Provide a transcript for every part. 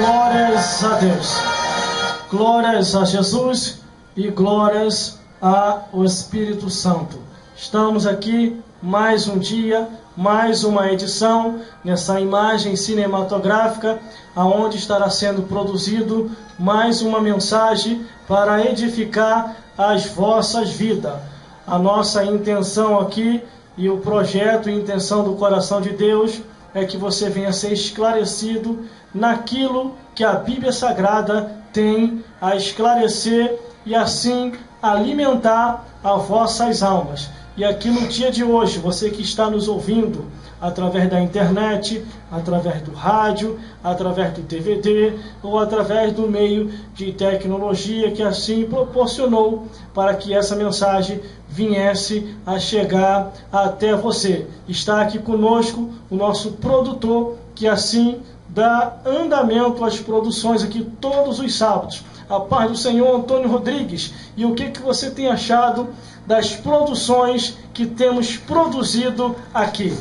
Glórias a Deus, glórias a Jesus e glórias ao Espírito Santo. Estamos aqui mais um dia, mais uma edição nessa imagem cinematográfica, aonde estará sendo produzido mais uma mensagem para edificar as vossas vidas. A nossa intenção aqui e o projeto e intenção do coração de Deus é que você venha ser esclarecido naquilo que a Bíblia Sagrada tem a esclarecer e assim alimentar as vossas almas. E aqui no dia de hoje, você que está nos ouvindo através da internet, através do rádio, através do DVD ou através do meio de tecnologia que assim proporcionou para que essa mensagem viesse a chegar até você. Está aqui conosco o nosso produtor, que assim dá andamento às produções aqui todos os sábados. A paz do Senhor, Antônio Rodrigues. E o que você tem achado das produções que temos produzido aqui?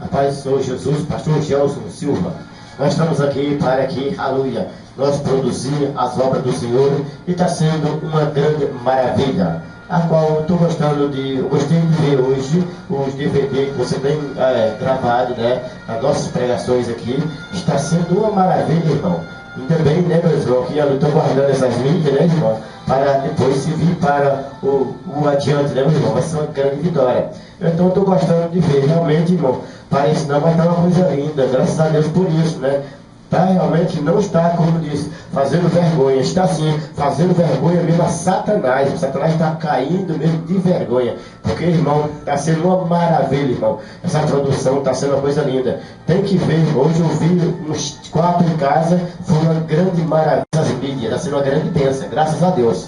A paz do Senhor Jesus, pastor Gelson Silva. Nós estamos aqui para que, aleluia, nós produzir as obras do Senhor e está sendo uma grande maravilha. A qual eu gostei de ver hoje os DVD que você tem gravado, né? As nossas pregações aqui. Está sendo uma maravilha, irmão. Ainda bem, né, meu irmão, que eu estou guardando essas mídias, né, irmão? Para depois servir para o adiante, né, meu irmão? Vai ser uma grande vitória. Então eu estou gostando de ver, realmente, irmão. Parece não, vai estar uma coisa linda. Graças a Deus por isso, né? Tá, realmente não está, como disse, fazendo vergonha, está sim, fazendo vergonha mesmo a Satanás. O Satanás está caindo mesmo de vergonha, porque, irmão, está sendo uma maravilha, irmão. Essa produção está sendo uma coisa linda. Tem que ver, irmão. Hoje eu vi uns 4 em casa, foi uma grande maravilha. Essas mídias, está sendo uma grande bênção, graças a Deus.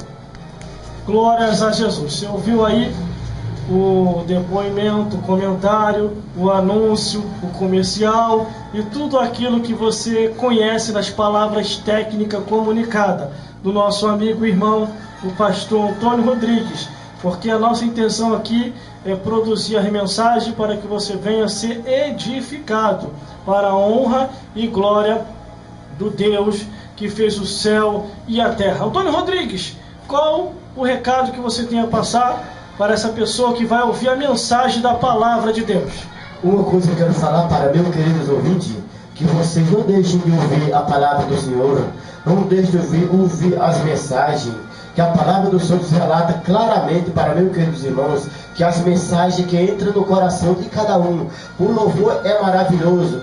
Glórias a Jesus. Você ouviu aí o depoimento, o comentário, o anúncio, o comercial e tudo aquilo que você conhece das palavras técnicas comunicadas do nosso amigo e irmão, o pastor Antônio Rodrigues, porque a nossa intenção aqui é produzir a mensagem para que você venha ser edificado para a honra e glória do Deus que fez o céu e a terra. Antônio Rodrigues, qual o recado que você tem a passar para essa pessoa que vai ouvir a mensagem da palavra de Deus? Uma coisa que eu quero falar para meus queridos ouvintes, que vocês não deixem de ouvir a palavra do Senhor, não deixem de ouvir as mensagens, que a palavra do Senhor nos relata claramente para meus queridos irmãos, que as mensagens que entram no coração de cada um, o louvor é maravilhoso,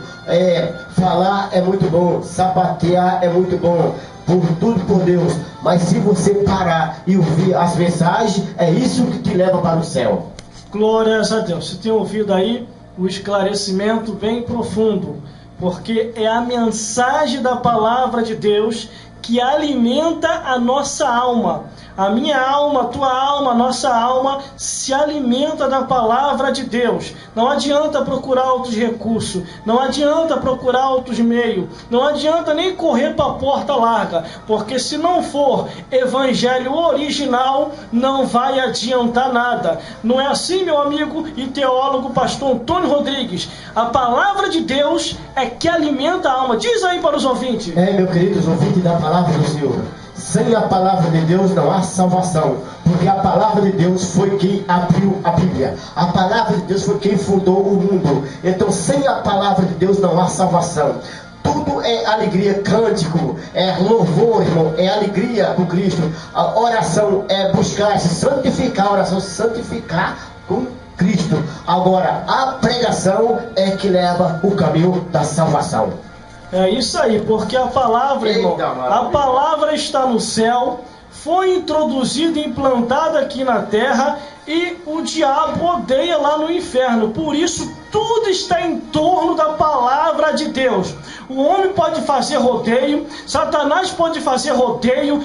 falar é muito bom, sapatear é muito bom, por tudo por Deus, mas se você parar e ouvir as mensagens, é isso que te leva para o céu. Glórias a Deus. Você tem ouvido aí o esclarecimento bem profundo, porque é a mensagem da palavra de Deus que alimenta a nossa alma. A minha alma, a tua alma, a nossa alma se alimenta da palavra de Deus. Não adianta procurar outros recursos, não adianta procurar outros meios, não adianta nem correr para a porta larga, porque se não for evangelho original, não vai adiantar nada. Não é assim, meu amigo e teólogo pastor Antônio Rodrigues? A palavra de Deus é que alimenta a alma. Diz aí para os ouvintes. Meu queridos ouvintes da palavra do Senhor, sem a palavra de Deus não há salvação, porque a palavra de Deus foi quem abriu a Bíblia, a palavra de Deus foi quem fundou o mundo. Então sem a palavra de Deus não há salvação. Tudo é alegria, cântico, é louvor, irmão, é alegria com Cristo. A oração é buscar se santificar, a oração se santificar com Cristo. Agora a pregação é que leva o caminho da salvação. É isso aí, porque a palavra, irmão, a palavra está no céu, foi introduzida e implantada aqui na terra, e o diabo odeia lá no inferno. Por isso, tudo está em torno da palavra de Deus. O homem pode fazer rodeio, Satanás pode fazer rodeio,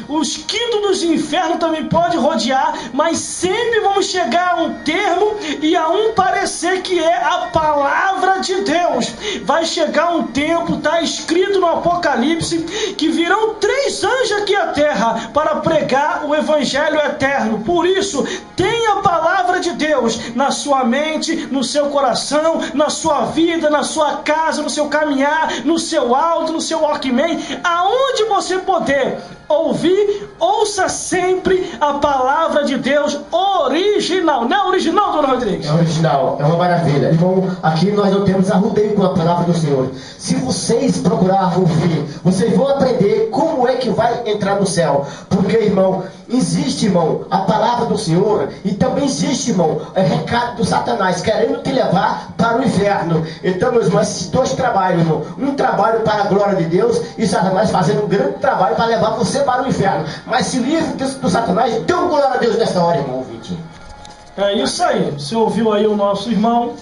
os quintos dos infernos também pode rodear, mas sempre vamos chegar a um termo e a um parecer que é a palavra de Deus. Vai chegar um tempo, está escrito no Apocalipse, que virão 3 anjos aqui à terra para pregar o evangelho eterno. Por isso, tenha a palavra de Deus na sua mente, no seu coração, na sua vida, na sua casa, no seu caminhar, acompanhar no seu áudio, no seu Walkman, aonde você puder ouvir, ouça sempre a palavra de Deus original. Não é original, Dona Rodrigues? É original, é uma maravilha. Irmão, aqui nós não temos arrudeio com a palavra do Senhor. Se vocês procurar ouvir, vocês vão aprender como é que vai entrar no céu. Porque, irmão, existe, irmão, a palavra do Senhor, e também existe, irmão, o recado do Satanás, querendo te levar para o inferno. Então, meus irmãos, esses dois trabalhos, irmão, um trabalho para a glória de Deus, e Satanás fazendo um grande trabalho para levar você para o inferno. Mas se livre do Satanás, dê uma glória a Deus nessa hora, irmão ouvinte. É isso aí. Você ouviu aí o nosso irmão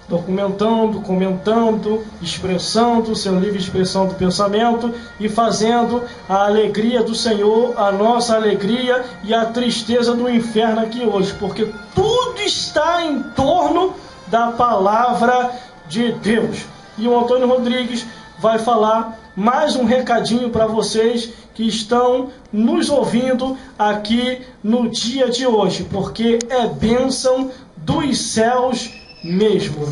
documentando, comentando, expressando seu livre expressão do pensamento e fazendo a alegria do Senhor, a nossa alegria e a tristeza do inferno aqui hoje, porque tudo está em torno da palavra de Deus. E o Antônio Rodrigues vai falar mais um recadinho para vocês que estão nos ouvindo aqui no dia de hoje, porque é bênção dos céus mesmo.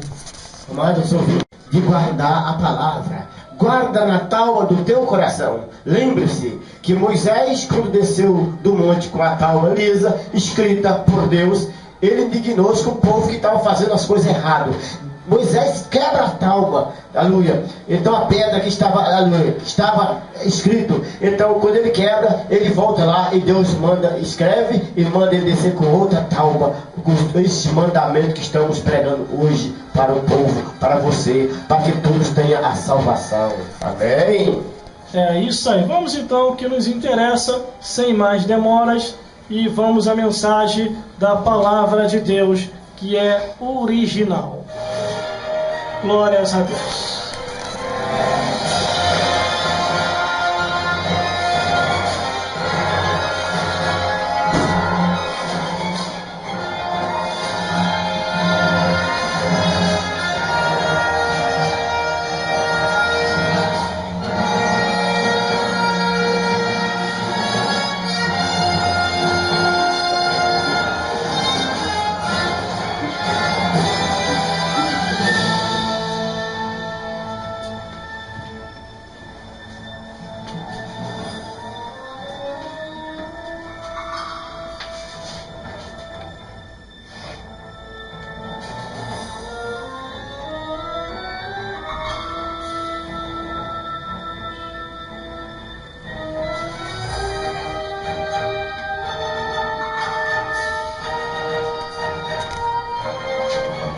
Amados ouvintes, de guardar a palavra, guarda na tábua do teu coração. Lembre-se que Moisés, quando desceu do monte com a tábua lisa, escrita por Deus, ele indignou-se com o povo que estava fazendo as coisas erradas. Moisés quebra a tábua, aleluia. Então a pedra que estava, aleluia, que estava escrito. Então quando ele quebra, ele volta lá e Deus manda, escreve e manda ele descer com outra tábua, com esse mandamento que estamos pregando hoje para o povo, para você, para que todos tenham a salvação. Amém? É isso aí. Vamos então ao que nos interessa, sem mais demoras, e vamos à mensagem da palavra de Deus, que é original. Glórias a Deus.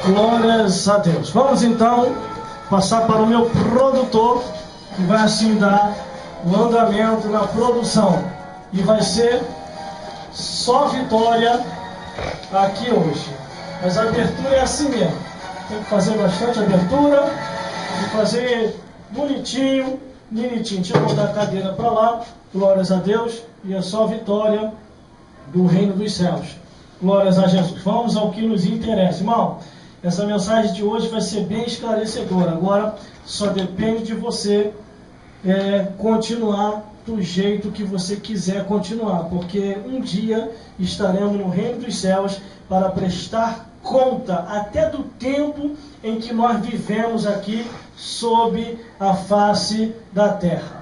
Glórias a Deus. Vamos então passar para o meu produtor, que vai assim dar o andamento na produção. E vai ser só vitória aqui hoje. Mas a abertura é assim mesmo. Tem que fazer bastante abertura e fazer bonitinho, bonitinho. Deixa eu botar a cadeira para lá. Glórias a Deus. E é só vitória do reino dos céus. Glórias a Jesus. Vamos ao que nos interessa, irmão. Essa mensagem de hoje vai ser bem esclarecedora. Agora só depende de você continuar do jeito que você quiser continuar, porque um dia estaremos no reino dos céus para prestar conta até do tempo em que nós vivemos aqui sob a face da terra.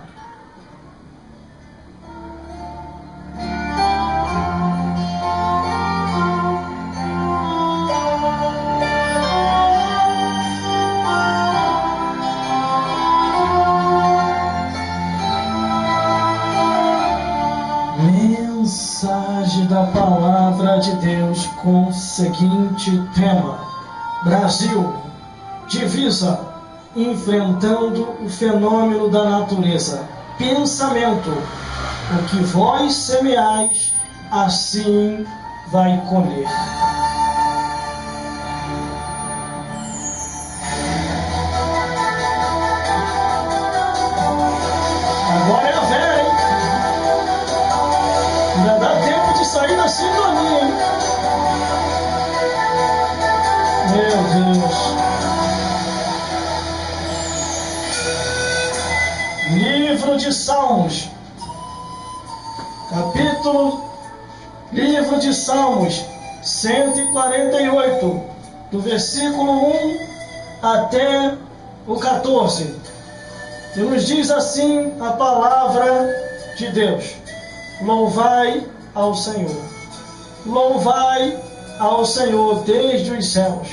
Mensagem da palavra de Deus com o seguinte tema: Brasil, divisa, enfrentando o fenômeno da natureza. Pensamento: o que vós semeais, assim vai colher. Agora é a vera, hein? Ainda dá tempo de sair da sintonia, hein? Meu Deus. Livro de Salmos. Livro de Salmos 148, do versículo 1 até o 14. E nos diz assim a palavra de Deus: louvai ao Senhor. Louvai ao Senhor desde os céus.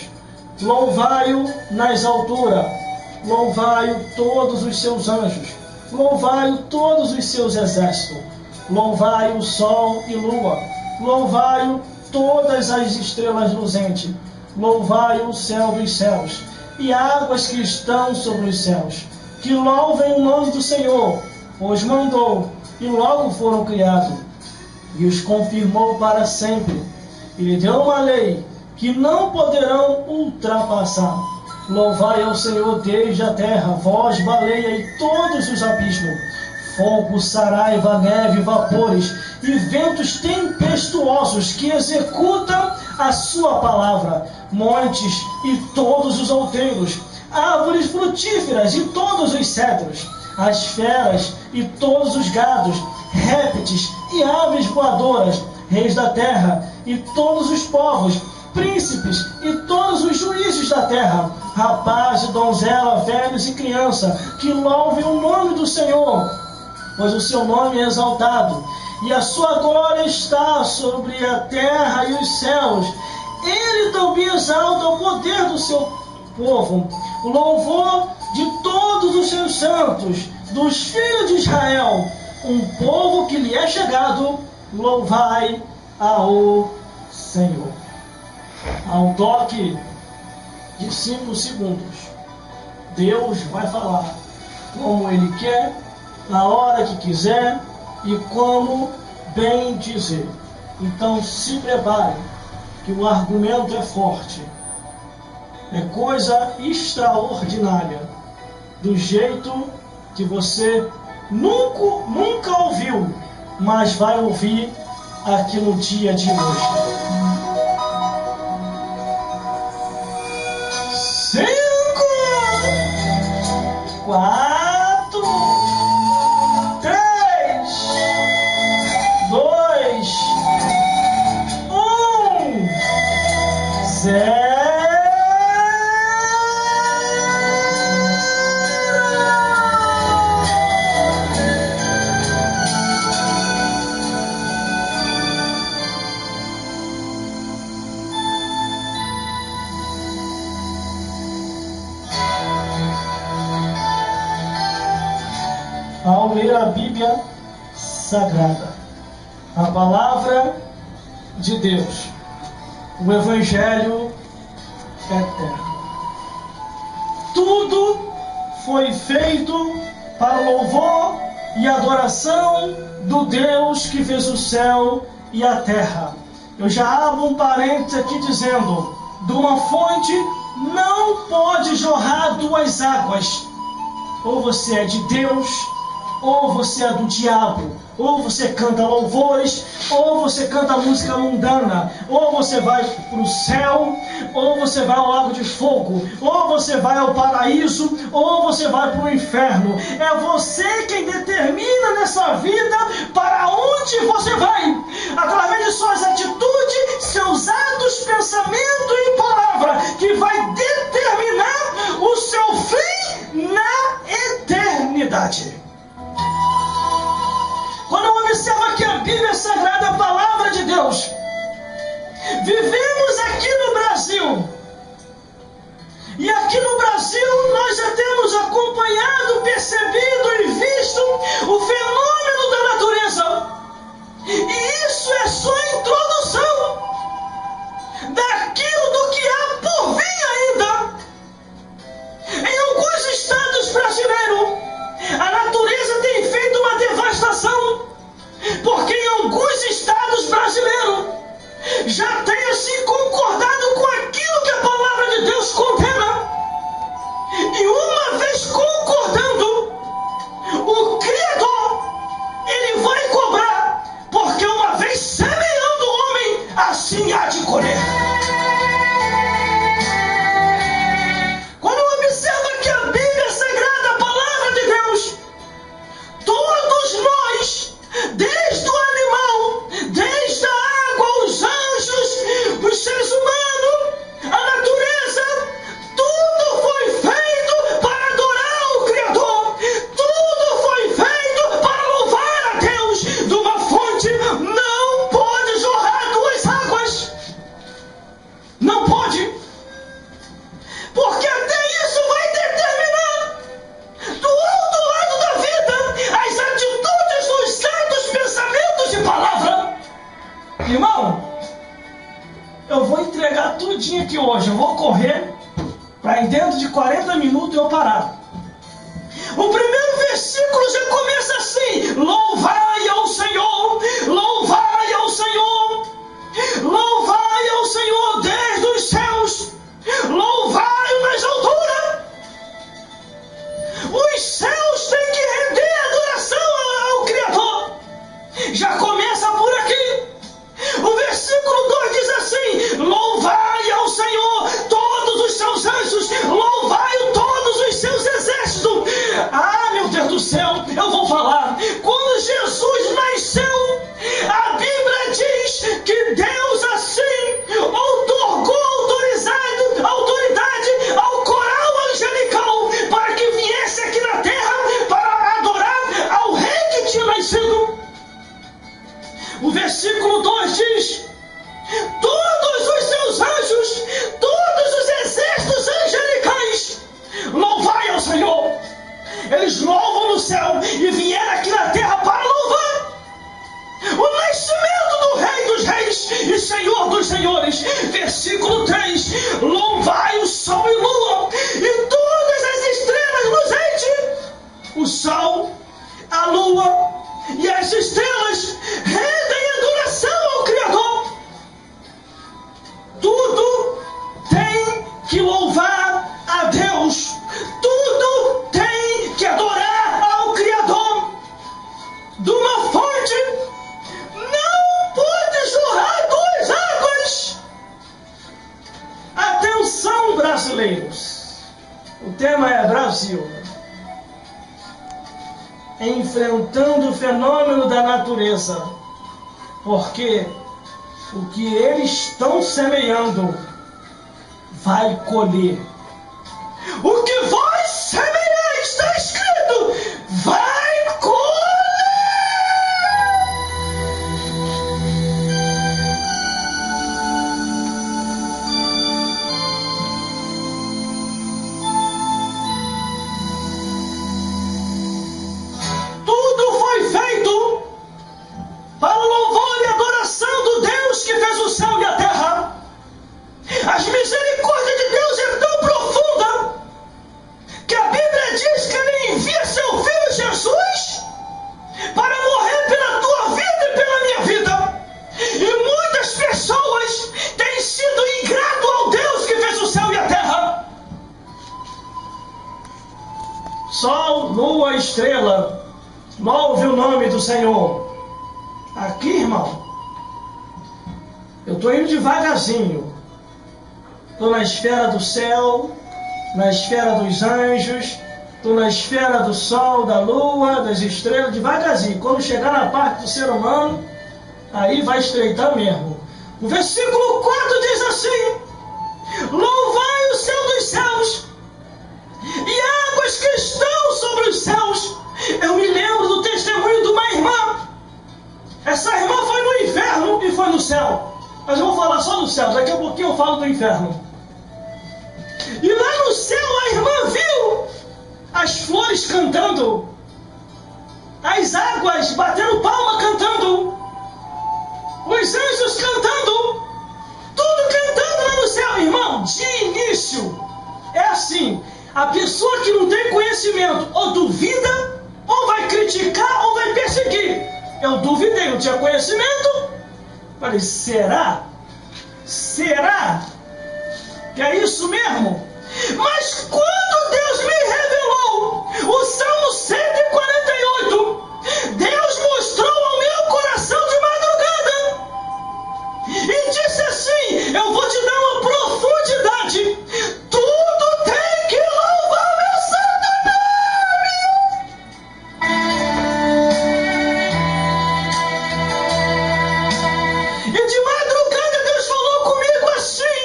Louvai-o nas alturas. Louvai-o todos os seus anjos. Louvai-o todos os seus exércitos. Louvai o sol e lua. Louvai-o todas as estrelas luzentes. Louvai o céu dos céus e águas que estão sobre os céus. Que louvem o nome do Senhor, os mandou e logo foram criados, e os confirmou para sempre. E lhe deu uma lei que não poderão ultrapassar. Louvai ao Senhor desde a terra, vós, baleia e todos os abismos, fogo, saraiva, neve, vapores e ventos tempestuosos que executam a sua palavra, montes e todos os outeiros, árvores frutíferas e todos os cedros, as feras e todos os gados, répteis e aves voadoras, reis da terra e todos os povos, príncipes e todos os juízes da terra, rapaz e donzela, velhos e criança, que louvem o nome do Senhor, pois o seu nome é exaltado, e a sua glória está sobre a terra e os céus. Ele também exalta o poder do seu povo, o louvor de todos os seus santos, dos filhos de Israel, um povo que lhe é chegado. Louvai ao Senhor. Ao toque de 5 segundos, Deus vai falar como Ele quer, na hora que quiser e como bem dizer. Então se prepare, que o argumento é forte. É coisa extraordinária, do jeito que você nunca ouviu, mas vai ouvir aqui no dia de hoje. 5, 4, 3, 2, 1, 0. Ao ler a Bíblia Sagrada, a palavra de Deus, o Evangelho eterno, tudo foi feito para louvor e adoração do Deus que fez o céu e a terra. Eu já abro um parênteses aqui dizendo: de uma fonte não pode jorrar duas águas. Ou você é de Deus, ou você é do diabo. Ou você canta louvores, ou você canta música mundana. Ou você vai para o céu, ou você vai ao lago de fogo. Ou você vai ao paraíso, ou você vai para o inferno. É você quem determina nessa vida para onde você vai, através de suas atitudes, seus atos, pensamento e palavra, que vai determinar o seu fim na eternidade. Quando eu observo que a Bíblia Sagrada, a palavra de Deus, vivemos aqui no Brasil. E aqui no Brasil nós já temos acompanhado, percebido e visto o fenômeno da natureza. E isso é só a introdução daquilo do que há por vir ainda. Em alguns estados brasileiros, a natureza tem feito uma devastação, porque em alguns estados brasileiros já tem assim concordado com aquilo que a palavra de Deus condena. E uma vez concordando, o Criador, ele vai cobrar, porque uma vez semeando dentro de 40 minutos eu parar. O primeiro versículo já começa assim: louvai ao Senhor, louvai ao Senhor, louvai ao Senhor desde os céus, louvai-o nas alturas. Os céus têm que render adoração ao Criador. Já começa por aqui. O versículo 2 diz assim: louvai ao Senhor todos os seus anjos, louvai-o todos os seus exércitos. Ah, meu Deus do céu, eu vou falar. Quando Jesus nasceu, a Bíblia diz que Deus assim outorgou autoridade ao coral angelical para que viesse aqui na terra para adorar ao rei que tinha nascido. O versículo 2 diz: todos os seus anjos, todos os exércitos angelicais, louvai ao Senhor. Eles louvam no céu e vieram aqui na terra para louvar o nascimento do Rei dos Reis e Senhor dos Senhores. Versículo 3: louvai o sol e lua e todas as estrelas luzentes. O sol, a lua e as estrelas rendem adoração ao Criador. Tudo tem que louvar a Deus. Tudo tem que adorar ao Criador. De uma fonte não pode jorrar duas águas. Atenção, brasileiros. O tema é Brasil. Enfrentando o fenômeno da natureza. Porque o que eles estão semeando vai colher. O que vós semear, está escrito, vai colher. Tudo foi feito para o louvor e adoração do Deus que fez o céu e a terra. As misericórdias de Deus é tão profunda que a Bíblia diz que Ele envia seu Filho Jesus para morrer pela tua vida e pela minha vida. E muitas pessoas têm sido ingrato ao Deus que fez o céu e a terra. Sol, lua, estrela, louve o nome do Senhor. Aqui, irmão, eu estou indo devagarzinho. Estou na esfera do céu, na esfera dos anjos, estou na esfera do sol, da lua, das estrelas, devagarzinho. Quando chegar na parte do ser humano, aí vai estreitar mesmo. O versículo 4 diz assim: louvai o céu dos céus e águas que estão sobre os céus. Eu me lembro do testemunho de uma irmã. Essa irmã foi no inferno e foi no céu. Mas eu vou falar só do céu, daqui a pouquinho eu falo do inferno. E lá no céu a irmã viu as flores cantando, as águas batendo palma cantando, os anjos cantando, tudo cantando lá no céu, irmão. De início, é assim, a pessoa que não tem conhecimento ou duvida, ou vai criticar, ou vai perseguir. Eu duvidei, não tinha conhecimento. Falei, será? Será que é isso mesmo? Mas quando Deus me revelou o Salmo 148, Deus mostrou ao meu coração de madrugada e disse assim: eu vou te dar uma profundidade. Tudo tem que louvar meu santo nome. E de madrugada Deus falou comigo assim.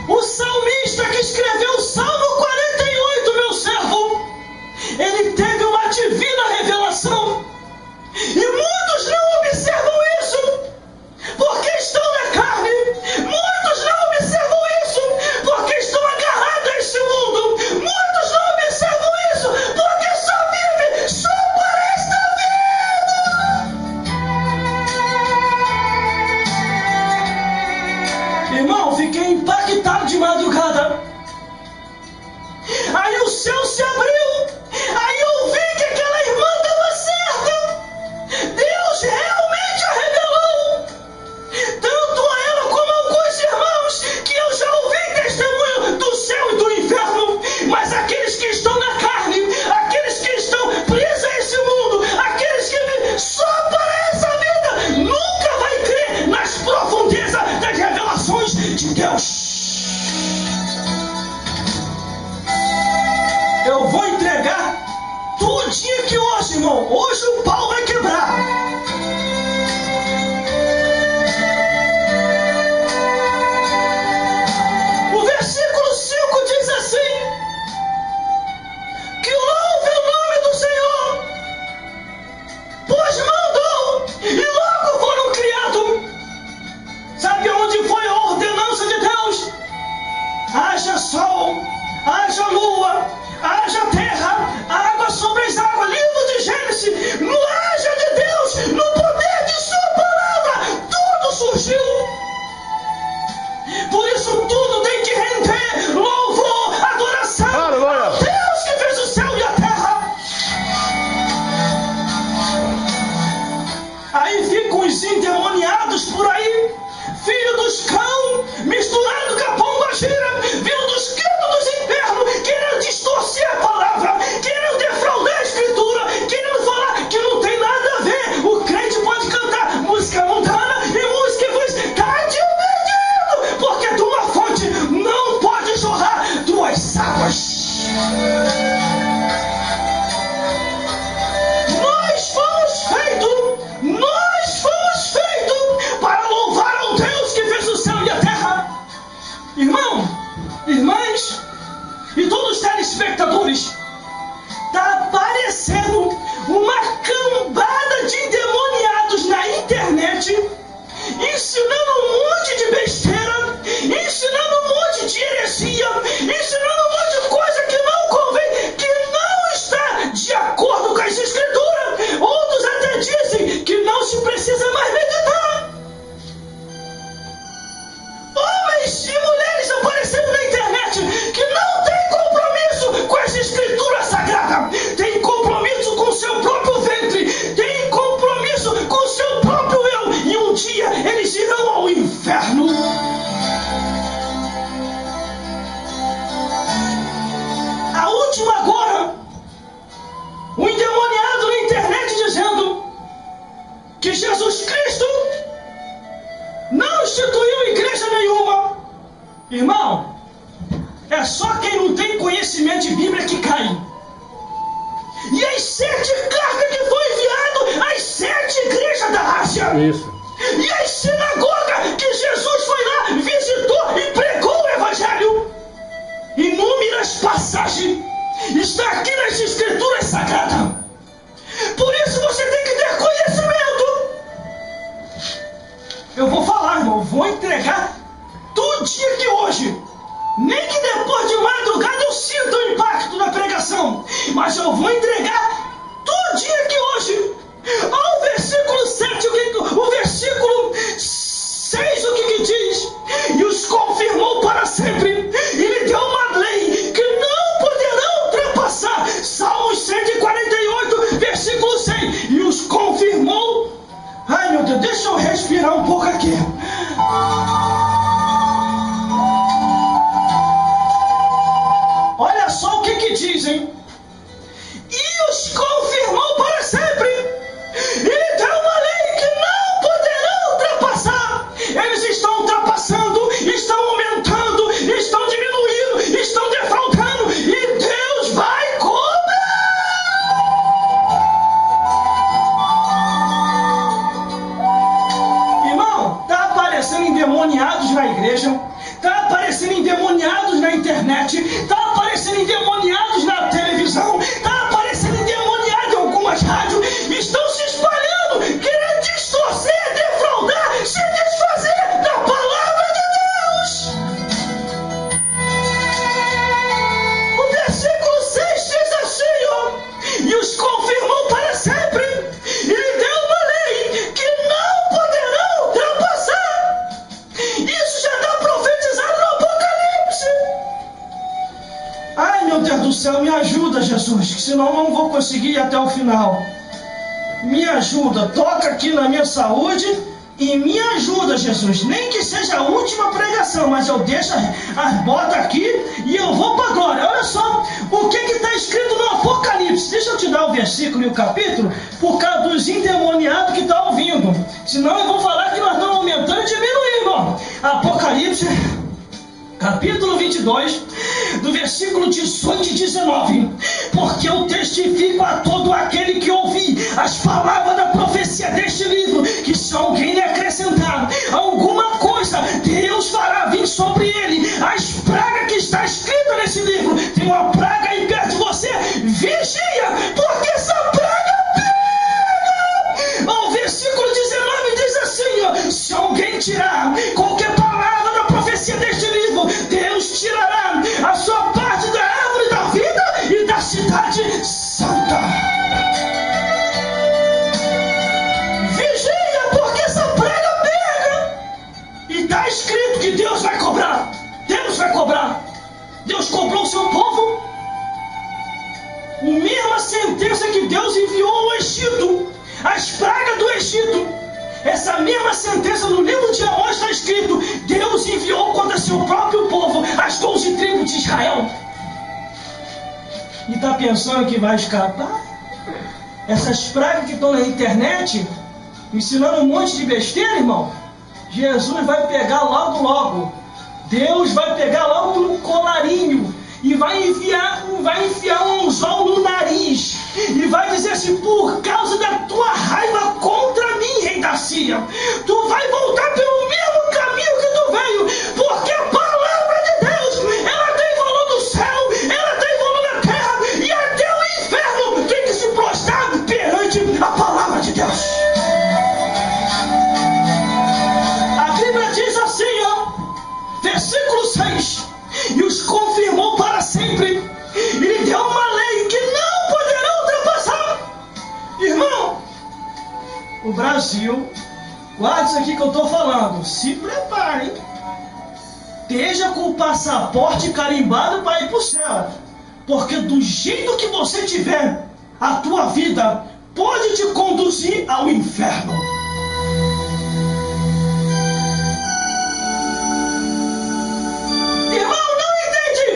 O salmista que escreveu o Salmo 48, meu servo, ele teve uma divina revelação. E muitos não observam isso, porque estão na carne. Muitos não observam isso, porque estão agarrados a este mundo. Muitos não observam isso, porque só vivem só por esta vida. Irmão, fiquei impactado de madrugada. irmão, hoje o pau vai quebrar. O versículo 5 diz assim: que louve o nome do Senhor, pois mandou e logo foram criados. Sabe onde foi a ordenança de Deus? Haja sol, haja lua, haja terra, água sobre as águas. Livro de Gênesis, no haja de Deus, no poder de sua palavra, tudo surgiu. Por isso tudo tem que render louvor, adoração ao Deus que fez o céu e a terra. Aí ficam os endemoniados por aí, filho dos cão, misturado com a pombagira, vindo dos cantos dos infernos, querendo distorcer a palavra, querendo defraudar a escritura, querendo falar que não tem nada a ver. O crente pode cantar música mundana e música evangélica. Está te perdendo, porque de uma fonte não pode jorrar duas águas. Nós fomos feitos para louvar ao Deus que fez o céu e a terra. Irmão, irmãs e todos os telespectadores, está aparecendo uma cambada de endemoniados na internet, ensinando um monte de besteira, ensinando um monte de heresia, ensinando um monte de coisa que não convém, que não está de acordo com as escrituras. Outros até dizem que não se precisa mais meditar. Homens e mulheres aparecendo na internet que não tem compromisso com as escrituras sagradas, tem compromisso com o seu próprio ventre, tem compromisso com o seu próprio eu, e um dia eles irão ao inferno. A última agora, um endemoniado na internet dizendo que Jesus Cristo não instituiu igreja nenhuma. Irmão, é só quem não tem conhecimento de Bíblia que cai. E as 7 cartas que foi enviado às 7 igrejas da Ásia. Isso. E as sinagogas que Jesus foi lá, visitou e pregou o Evangelho. Inúmeras passagens está aqui nas escrituras sagradas. Por isso você tem que ter conhecimento. Eu vou falar, irmão, vou entregar tudinho aqui hoje. Nem que depois de madrugada eu sinta o impacto da pregação, mas eu vou entregar tudinho aqui hoje. Ao versículo 7, o versículo 6, o que diz? E os confirmou para sempre. Ele deu uma lei que não poderão ultrapassar. Salmos 148, versículo 6. E os confirmou. Ai, meu Deus, deixa eu respirar um pouco aqui. Olha só o que dizem. E os confirmou para sempre. Ele deu uma lei que não poderão ultrapassar. Eles estão ultrapassando, estão aumentando, estão diminuindo, estão defraudando, e Deus vai cobrar. Irmão, está aparecendo endemoniados na igreja, está aparecendo endemoniados na internet, está aparecendo endemoniados na televisão, está aparecendo endemoniados em algumas rádios, estão se espalhando, querendo distorcer, defraudar, se desfazer da palavra de Deus. O versículo 6 diz assim, ó, e os confirmou para sempre. Ele deu uma lei que não poderão ultrapassar. Isso já está profetizado no Apocalipse. Ai, meu Deus do céu, me ajuda, Jesus, que senão eu não vou conseguir ir até o final. Me ajuda, toca aqui na minha saúde e me ajuda, Jesus. Nem que seja a última pregação, mas eu deixo as botas aqui e eu vou para a glória. Olha só o que está escrito no Apocalipse. Deixa eu te dar o versículo e o capítulo por causa dos endemoniados que estão ouvindo. Senão eu vou falar que nós estamos aumentando e diminuindo. Apocalipse, capítulo 22, do versículo 18 e 19. porque eu testifico a todo aquele que ouvir as palavras da profecia deste livro, que se alguém lhe acrescentar alguma coisa, Deus fará vir sobre ele as pragas que está escrita nesse livro. Tem uma praga aí perto de você, vigia, porque essa praga pega. O versículo 19 diz assim, ó, se alguém tirar qualquer palavra da profecia deste livro, Deus tirará a sua parte da árvore da vida e da cidade santa. Vigia, porque essa praga pega. E está escrito que Deus vai cobrar. Deus vai cobrar. Deus cobrou o seu povo. A mesma sentença que Deus enviou ao Egito, as pragas do Egito, essa mesma sentença no livro de Amós está escrito, Deus enviou contra seu próprio povo, as 12 tribos de Israel. E está pensando que vai escapar? Essas pragas que estão na internet, ensinando um monte de besteira, irmão, Jesus vai pegar logo. Deus vai pegar logo no colarinho e vai enfiar um anzol no nariz e vai dizer assim, por causa da tua raiva contra mim, rei da Síria, tu vai voltar pelo mesmo caminho que tu veio, porque a palavra de Deus, ela tem valor no céu, ela tem valor na terra, e até o inferno tem que se prostrar perante a palavra de Deus. A Bíblia diz assim, ó, versículo 6, e os confirmou para sempre, e lhe deu uma lei que não poderá ultrapassar. Irmão, o Brasil, guarde isso aqui que eu estou falando, se prepare, esteja com o passaporte carimbado para ir para o céu, porque do jeito que você tiver, a tua vida pode te conduzir ao inferno.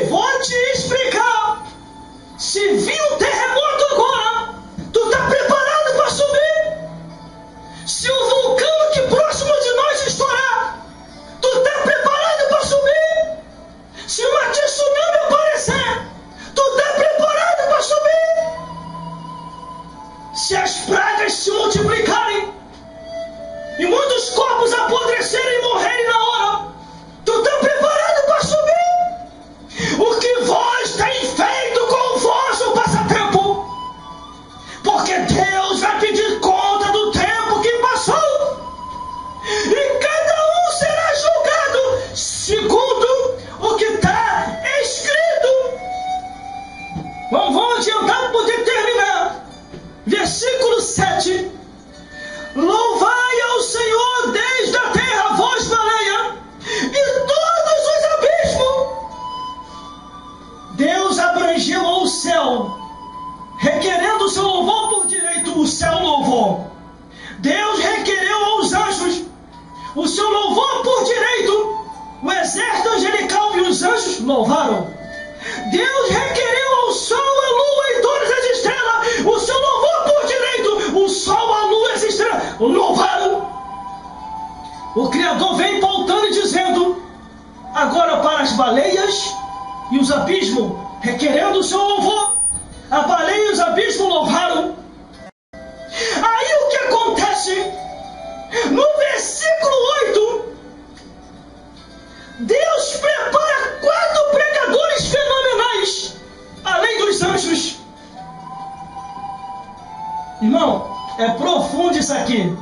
Vou te explicar. Se vir um terremoto agora, tu está preparado para subir? Se o vulcão aqui próximo de nós estourar, tu está preparado para subir? Se uma tsunami aparecer, tu está preparado para subir? Se as pragas se multiplicarem e muitos corpos apodrecerem e morrerem na hora, tu está preparado para subir? O que vós tem feito com o vosso passatempo? Porque Deus vai pedir conta do tempo que passou. E cada um será julgado segundo o que está escrito. Vamos adiantar para poder terminar. Versículo 7. Louvai ao Senhor desde a terra, vós baleia, e todos os abismos. Deus abrangeu o céu, requerendo o seu louvor por direito, o céu louvou. Deus requereu aos anjos o seu louvor por direito, o exército angelical e os anjos louvaram. Deus requereu ao sol, a lua e todas as estrelas o seu louvor por direito, o sol, a lua e as estrelas louvaram. O Criador vem pautando e dizendo, agora para as baleias e os abismos, requerendo o seu louvor, a baleia e os abismos louvaram. Aí o que acontece? No versículo 8, Deus prepara 4 pregadores fenomenais, além dos anjos. Irmão, é profundo isso aqui.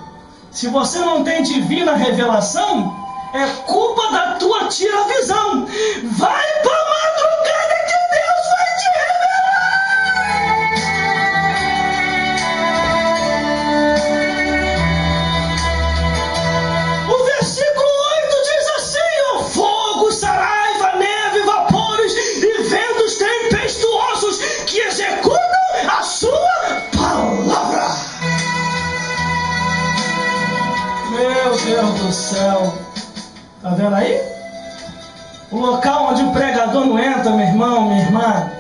Se você não tem divina revelação, é culpa da tua tira-visão. Vai para a madrugada que Deus vai te revelar. O versículo 8 diz assim, ó, fogo, saraiva, neve, vapores e ventos tempestuosos que executam a sua palavra. Meu Deus do céu. Tá vendo aí? O local onde o pregador não entra, meu irmão, minha irmã.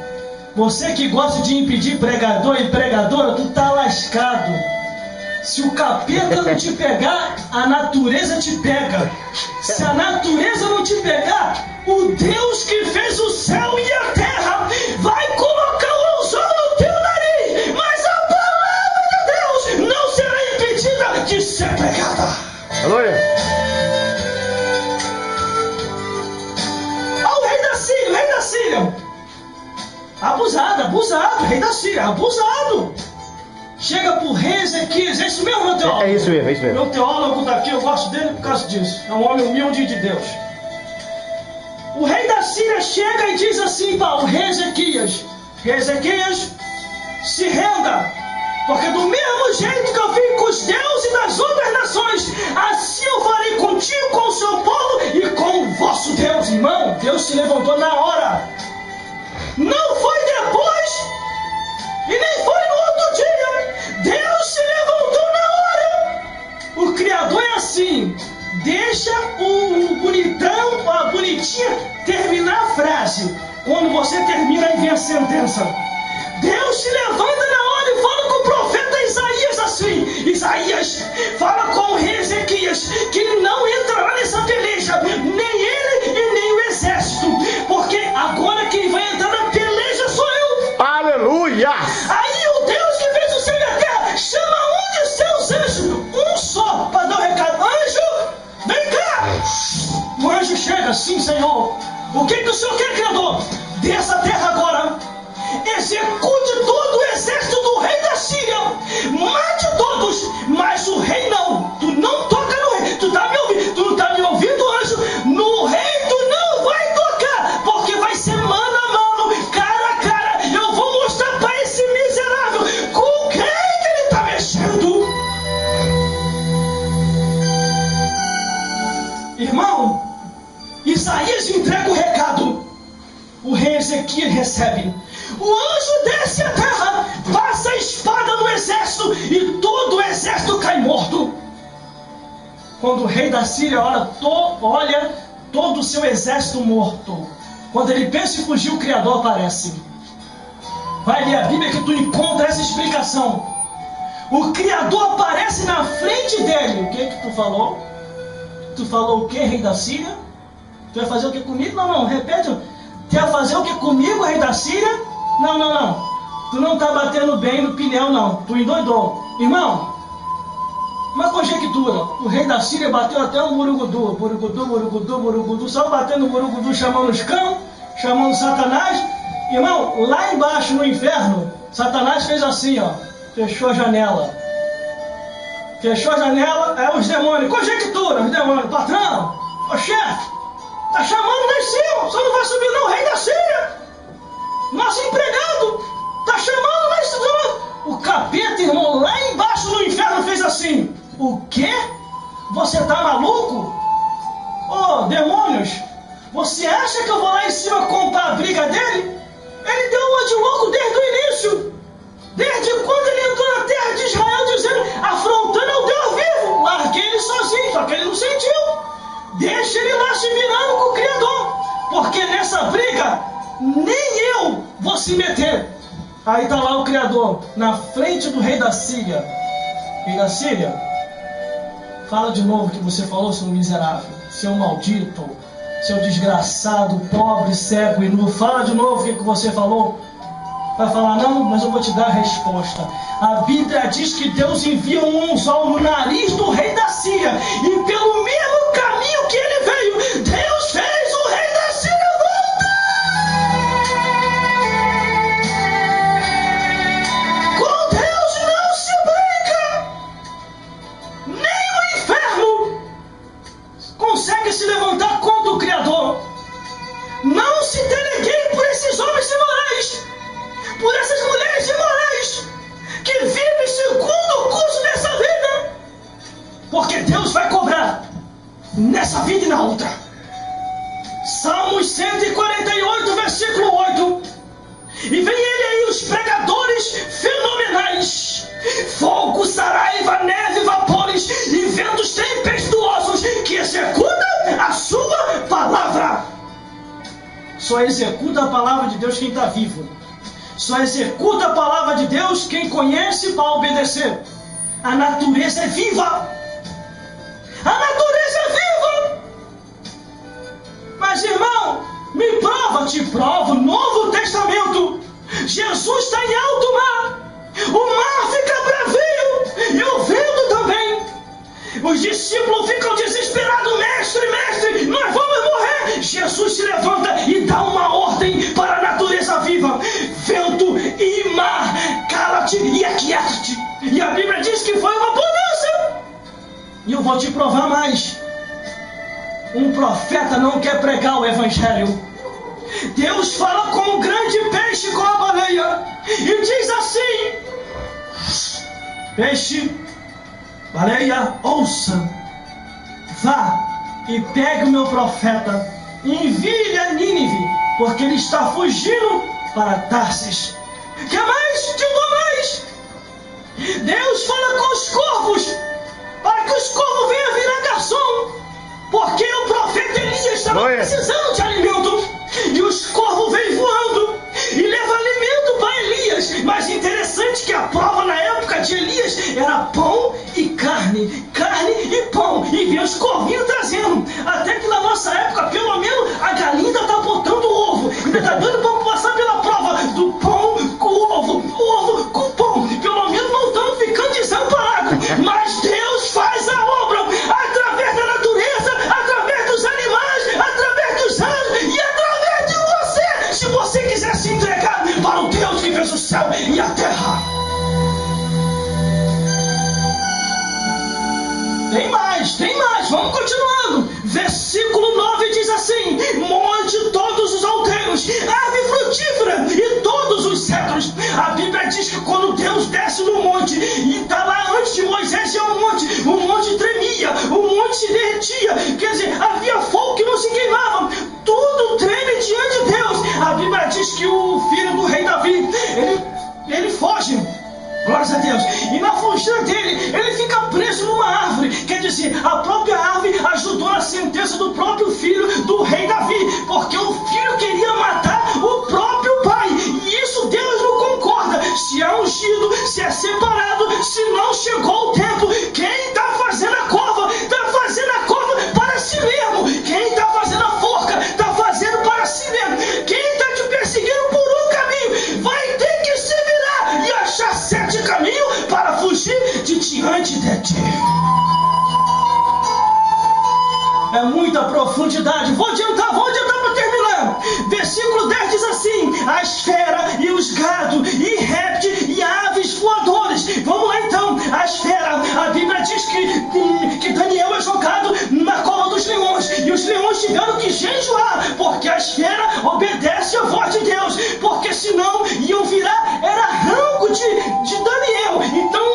Você que gosta de impedir pregador e pregadora, tu tá lascado. Se o capeta não te pegar, a natureza te pega. Se a natureza não te pegar, o Deus que fez o céu e a terra vai colocar o anzol no Abusado, rei da Síria, abusado. Chega pro rei Ezequias, é isso mesmo, meu teólogo? É isso mesmo, é isso mesmo. Meu teólogo daqui, eu gosto dele por causa disso. É um homem humilde de Deus. O rei da Síria chega e diz assim para o rei Ezequias: se renda, porque do mesmo jeito que eu fiz com os deuses das outras nações, assim eu farei contigo, com o seu povo e com o vosso Deus. Irmão, Deus se levantou na hora. Não foi depois e nem foi no outro dia. Deus se levantou na hora. O Criador é assim. Deixa o bonitão, a bonitinha terminar a frase. Quando você termina, aí vem a sentença. Deus se levanta na hora e fala com o profeta Isaías assim: Isaías, fala com o rei Ezequias que ele não entrará nessa peleja, nem ele e nem o exército, porque agora quem vai entrar na peleja sou eu. Aleluia! Aí o Deus que fez o céu e a terra chama um de seus anjos, um só, para dar o recado: anjo, vem cá! O anjo chega: sim, Senhor. O que o Senhor quer, Criador? Desça a terra agora. Execute todo o exército do rei da Síria. Mate todos. Mas o rei não. Tu não toca no rei. Tu tá me ouvindo? Tu não tá me ouvindo, anjo? No rei tu não vai tocar. Porque vai ser mano a mano, cara a cara. Eu vou mostrar para esse miserável com quem que ele tá mexendo. Irmão, Isaías entrega o recado. O rei Ezequias recebe. O anjo desce a terra, passa a espada no exército e todo o exército cai morto. Quando o rei da Síria olha todo o seu exército morto, quando ele pensa em fugir, o Criador aparece. Vai ler a Bíblia que tu encontra essa explicação. O Criador aparece na frente dele. O que tu falou? Tu falou o que, rei da Síria? Tu vai fazer o que comigo? Não, repete. Tu vai fazer o que comigo, rei da Síria? Não. Tu não tá batendo bem no pneu, não. Tu endoidou. Irmão, uma conjectura. O rei da Síria bateu até um murugudu. Só batendo no murugudu, chamando os cães, chamando Satanás. Irmão, lá embaixo no inferno, Satanás fez assim, ó. Fechou a janela. Aí os demônios, conjectura, os demônios. Patrão, ô chefe, tá chamando lá em cima. Só não vai subir não, o rei da Síria. Nosso empregado tá chamando lá em cima. O capeta, irmão, lá embaixo no inferno fez assim: o quê? Você tá maluco? Ô, demônios, você acha que eu vou lá em cima comprar a briga dele? Ele deu uma de louco desde o início. Desde quando ele entrou na terra de Israel, dizendo, afrontando ao Deus vivo. Larguei ele sozinho, só que ele não sentiu. Deixa ele lá se virando com o Criador, porque nessa briga nem eu vou se meter. Aí tá lá o Criador, na frente do rei da Síria. Rei da Síria, fala de novo o que você falou, seu miserável, seu maldito, seu desgraçado, pobre, cego e nu. Fala de novo o que você falou. Vai falar, não, mas eu vou te dar a resposta. A Bíblia diz que Deus envia um anzol no nariz do rei da Síria, e pelo mesmo caminho que ele veio, Deus fez o rei da Síria voltar. Com Deus não se brinca. Nem o inferno consegue se levantar contra o Criador. Não se deleguei por esses homens imorais, por essas mulheres imorais que vivem segundo o curso dessa vida, porque Deus vai cobrar nessa vida e na outra. Salmos 148, versículo 8. E vem ele aí, os pregadores fenomenais: fogo, saraiva, neve, vapores e ventos tempestuosos que executam a sua palavra. Só executa a palavra de Deus quem está vivo. Só executa a palavra de Deus quem conhece para obedecer. A natureza é viva. A natureza é viva. Mas, irmão, me prova, te provo, Novo Testamento. Jesus está em alto mar. O mar fica bravio e o vento também. Os discípulos ficam desesperados: mestre, nós vamos morrer. Jesus se levanta e dá uma ordem para a natureza viva: E eu vou te provar mais. Um profeta não quer pregar o evangelho. Deus fala com o grande peixe, com a baleia, e diz assim: peixe, baleia, ouça, vá e pegue o meu profeta, envie-lhe a Nínive, porque ele está fugindo para Tarsis. Quer mais? Digo mais. Deus fala com os corvos, para que os corvos venham virar garçom, porque o profeta Elias estava precisando de alimento, e os corvos vêm voando e levam alimento para Elias. Mas interessante que a prova na época de Elias era pão e carne, carne e pão, e vem os corvinhos trazendo, até que na nossa época, pelo menos, a galinha está botando ovo, ainda está dando para passar pela prova do pão com o ovo com o pão. Pelo menos não estamos ficando desamparados, mas Deus faz a obra através da natureza, através dos animais, através dos anjos e através de você, se você quiser se entregar para o Deus que fez o céu e a terra. Tem mais, vamos continuando. Versículo 9 diz assim: monte todos os alteiros, árvore frutífera e todos os cedros. A Bíblia diz que quando Deus desce no monte, e está lá antes de Moisés, é o monte tremia, o monte se derretia, quer dizer, havia fogo que não se queimava, tudo treme diante de Deus. A Bíblia diz que o filho do rei Davi, ele foge, glórias a Deus, e na fugida dele, ele fica preso numa árvore. Quer dizer, a própria árvore ajudou na sentença do próprio filho do rei Davi, porque o filho queria matar o próprio pai, e isso Deus não concorda. Se é ungido, se é separado, se não chegou o tempo, quem está fazendo a cova, está fazendo a cova para si mesmo. Quem está fazendo a forca, está fazendo para si mesmo. Quem está te perseguindo por um caminho, vai ter que se virar e achar 7 caminhos para fugir de diante de ti. É muita profundidade. Vou adiantar para terminar. Versículo 10 diz assim: a esfera e os gados, e répteis e aves voadores. Vamos lá então. A esfera, a Bíblia diz que Daniel é jogado na cova dos leões, e os leões tiveram que jejuar, porque a esfera obedece a voz de Deus, porque senão iam virar, era rango de Daniel. Então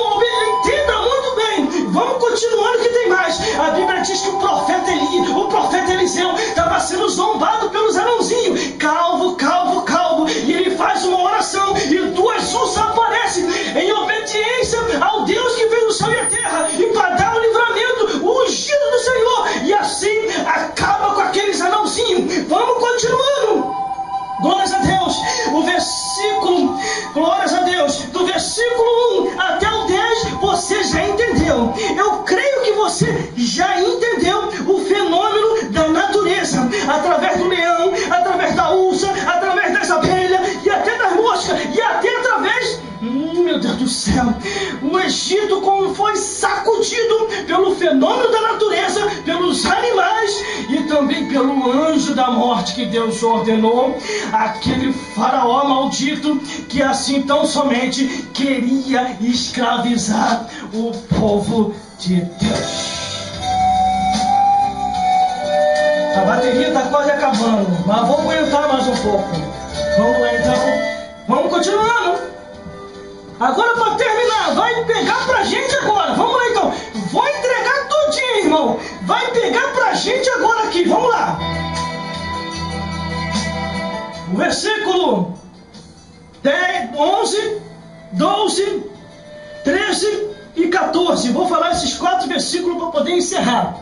entenda muito bem. Vamos continuando que tem mais. A Bíblia diz que o profeta Eliseu estava sendo zombado pelos anãozinhos, calvo, e ele faz uma oração e 2 ursas aparecem em obediência ao Deus que fez o céu e a terra, e para dar o livramento, o ungido do Senhor, e assim acaba com aqueles anãozinhos. Vamos continuando. Glórias a Deus. Glórias a Deus, do versículo 1 até o 10, você já entendeu. Eu creio que você já entendeu o fenômeno da natureza, através do leão, através da ursa, através das abelhas, e até das moscas, e até através, meu Deus do céu, o Egito como foi sacudido pelo fenômeno da natureza, pelos animais e também pelo anjo da morte que Deus ordenou, aquele faraó maldito que assim tão somente queria escravizar o povo de Deus. A bateria está quase acabando, mas vou aguentar mais um pouco. Vamos lá então, vamos continuando. Agora para terminar, vai pegar pra gente agora. Vamos lá então, vou entregar tudinho, irmão. Vai pegar pra gente agora aqui, vamos lá. O versículo 10, 11, 12, 13 e 14. Vou falar esses 4 versículos para poder encerrar.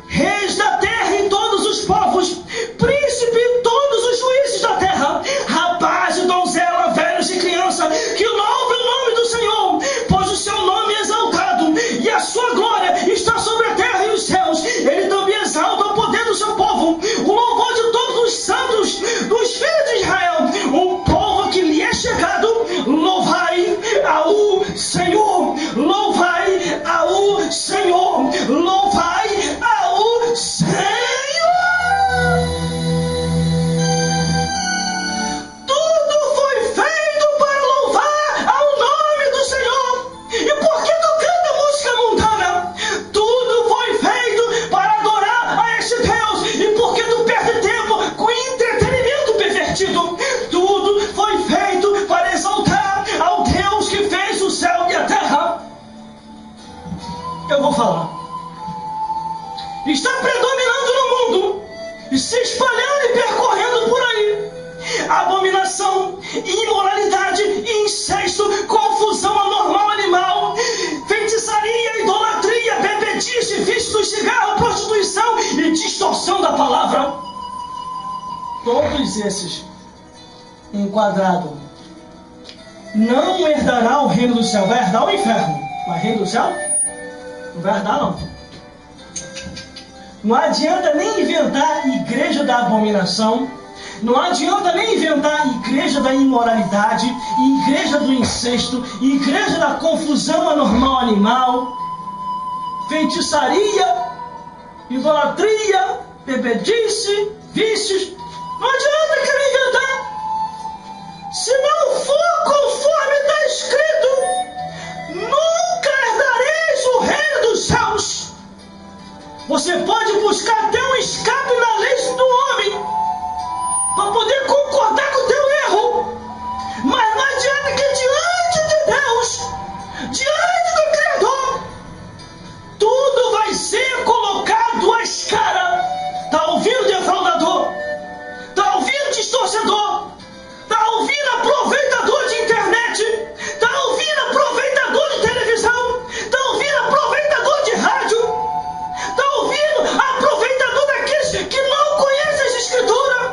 Reis da terra e todos os povos, príncipe e todos os juízes da terra, rapaz e donzela, velhos e criança, que louve o nome do Senhor, pois o seu nome é exaltado, e a sua glória está sobre a terra e os céus. Ele também exalta o poder do seu povo, o louvor de todos os santos dos filhos de Israel, um povo que lhe é chegado. Louvai ao Senhor, louvai ao Senhor, louvai ao Senhor. foi feito para exaltar ao Deus que fez o céu e a terra. Eu vou falar. Está predominando no mundo e se espalhando e percorrendo por aí abominação, imoralidade, incesto, confusão anormal animal, feitiçaria, idolatria, bebedice, vício do cigarro, prostituição e distorção da palavra. Todos esses enquadrados não herdará o reino do céu. Vai herdar o inferno, mas o reino do céu não vai herdar não. Não adianta nem inventar igreja da abominação, não adianta nem inventar igreja da imoralidade, igreja do incesto, igreja da confusão anormal animal, feitiçaria, idolatria, bebedice, vícios. Não adianta querer inventar. Se não for conforme está escrito, nunca herdareis o reino dos céus. Você pode buscar até um escape na lei do homem para poder concordar com o teu erro, mas não adianta que diante de Deus, diante do Criador, tudo vai ser colocado à escara. Está ouvindo, defraudador? Está ouvindo, distorcedor? Está ouvindo, aproveitador de internet? Está ouvindo, aproveitador de televisão? Está ouvindo, aproveitador de rádio? Está ouvindo, aproveitador daqueles que não conhecem as Escrituras?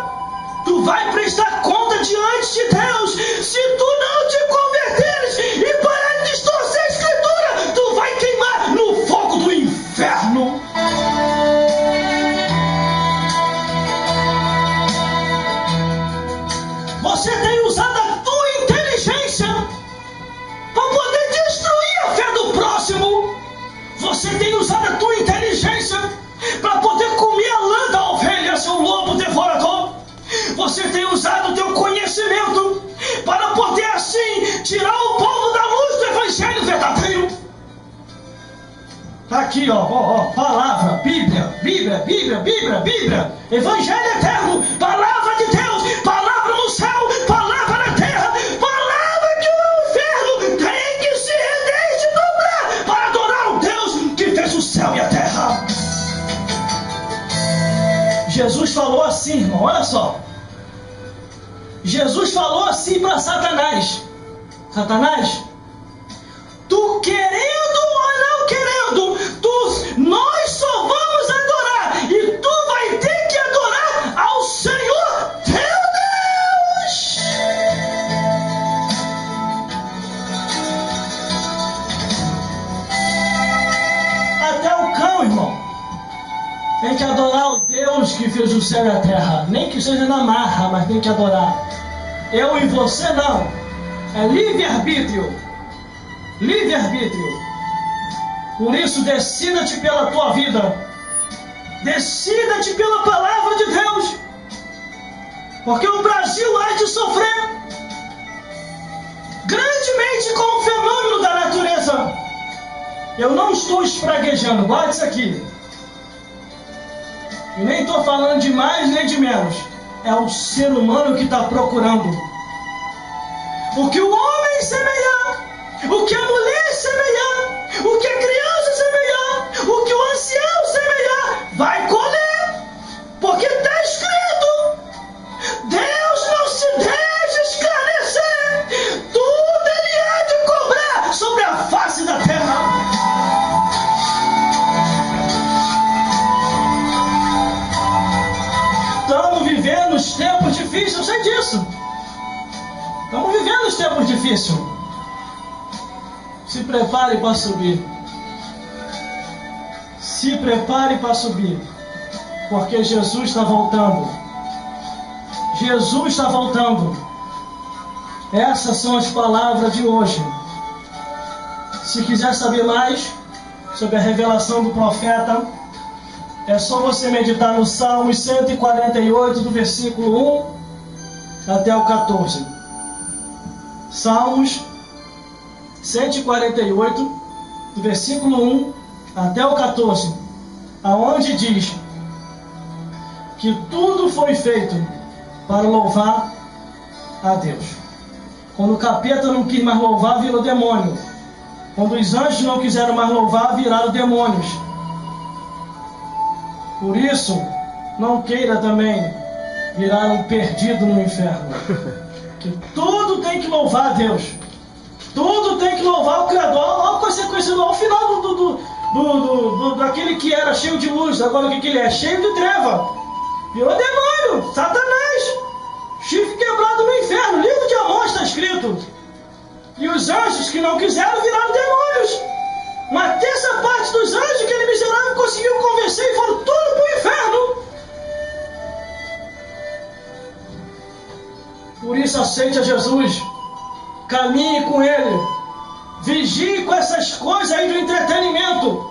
Tu vai prestar conta diante de Deus. Se tu não te converteres e parar de distorcer a Escritura, tu vai queimar no fogo do inferno. Você tem usado a tua inteligência para poder destruir a fé do próximo. Você tem usado a tua inteligência para poder comer a lã da ovelha, seu lobo devorador. Você tem usado o teu conhecimento para poder assim tirar o povo da luz do evangelho verdadeiro. Está aqui, palavra, Bíblia, evangelho eterno, palavra de Deus, palavra no céu, palavra na terra, palavra que o inferno tem que se render e se dobrar para adorar o Deus que fez o céu e a terra. Jesus falou assim, irmão, olha só. Jesus falou assim para Satanás: Satanás, tu querendo ou não querendo, nós só vamos adorar, e tu vai ter que adorar ao Senhor teu Deus. Até o cão, irmão, tem que adorar o Deus que fez o céu e a terra. Nem que seja na marra, mas tem que adorar. Eu e você não. É livre-arbítrio. Livre-arbítrio. Por isso, decida-te pela tua vida. Decida-te pela palavra de Deus. Porque o Brasil há de sofrer grandemente com o fenômeno da natureza. Eu não estou espraguejando, guarde isso aqui. E nem estou falando de mais nem de menos. É o ser humano que está procurando. O que o homem semear, o que a mulher semear, o que a criança semear, o que o ancião semear, vai colher. Porque está escrito: Deus não se deixa escarnecer, tudo Ele há de cobrar sobre a face da terra. Estamos vivendo os tempos difíceis, eu sei disso. Estamos vivendo os tempos difíceis. Se prepare para subir. Se prepare para subir. Porque Jesus está voltando. Jesus está voltando. Essas são as palavras de hoje. Se quiser saber mais sobre a revelação do profeta, é só você meditar no Salmo 148, do versículo 1 até o 14. Salmos 148, do versículo 1 até o 14, aonde diz que tudo foi feito para louvar a Deus. Quando o capeta não quis mais louvar, virou demônio. Quando os anjos não quiseram mais louvar, viraram demônios. Por isso, não queira também virar um perdido no inferno. Que tudo tem que louvar a Deus. Tudo tem que louvar o Criador. Olha a consequência ao final daquele que era cheio de luz. Agora o que ele é? Cheio de treva. Virou demônio, Satanás. Chifre quebrado no inferno. Livro de Amós está escrito. E os anjos que não quiseram viraram demônios. Uma terça parte dos anjos, aquele miserável conseguiu convencer e foram tudo para o inferno. Por isso aceite a Jesus. Caminhe com Ele. Vigie com essas coisas aí do entretenimento.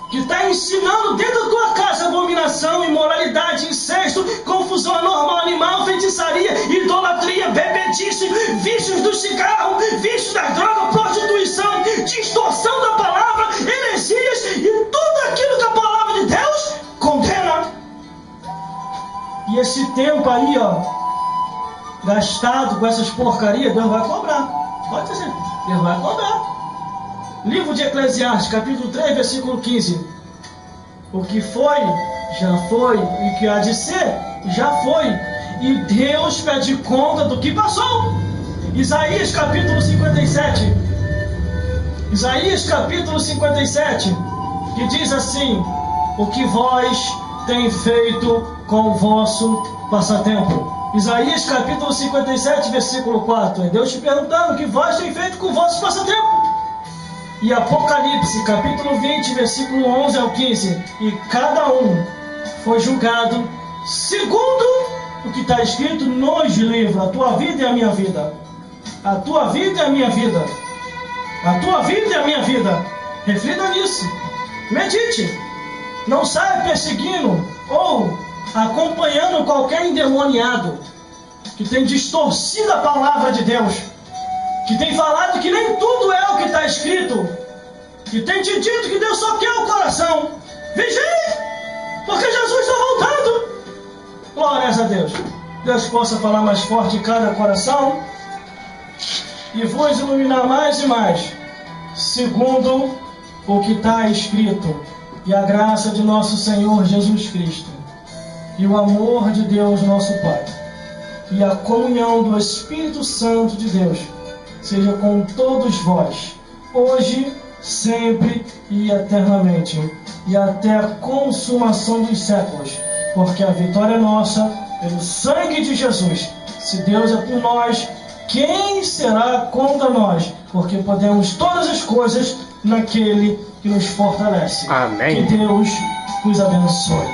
Que está ensinando dentro da tua casa abominação, imoralidade, incesto, confusão anormal, animal, feitiçaria, idolatria, bebedice, vícios do cigarro, vícios da droga, prostituição, distorção da palavra, heresias e tudo aquilo que a palavra de Deus condena. E esse tempo aí, gastado com essas porcarias, Deus vai cobrar. Pode ser, Deus vai cobrar. Livro de Eclesiastes, capítulo 3, versículo 15. O que foi, já foi. E o que há de ser, já foi. E Deus pede conta do que passou. Isaías, capítulo 57. Isaías, capítulo 57. Que diz assim: o que vós tem feito com o vosso passatempo. Isaías, capítulo 57, versículo 4. É Deus te perguntando: o que vós tem feito com o vosso passatempo. E Apocalipse, capítulo 20, versículo 11 ao 15. E cada um foi julgado segundo o que está escrito nos livros. A tua vida é a minha vida. A tua vida é a minha vida. A tua vida é a minha vida. Reflita nisso. Medite. Não saia perseguindo ou acompanhando qualquer endemoniado que tem distorcido a palavra de Deus, que tem falado que nem tudo é o que está escrito, que tem te dito que Deus só quer o coração. Vigie, porque Jesus está voltando. Glórias a Deus. Deus possa falar mais forte em cada coração e vos iluminar mais e mais, segundo o que está escrito. E a graça de nosso Senhor Jesus Cristo, e o amor de Deus nosso Pai, e a comunhão do Espírito Santo de Deus seja com todos vós, hoje, sempre e eternamente, e até a consumação dos séculos, porque a vitória é nossa, pelo sangue de Jesus. Se Deus é por nós, quem será contra nós? Porque podemos todas as coisas naquele que nos fortalece. Amém. Que Deus os abençoe.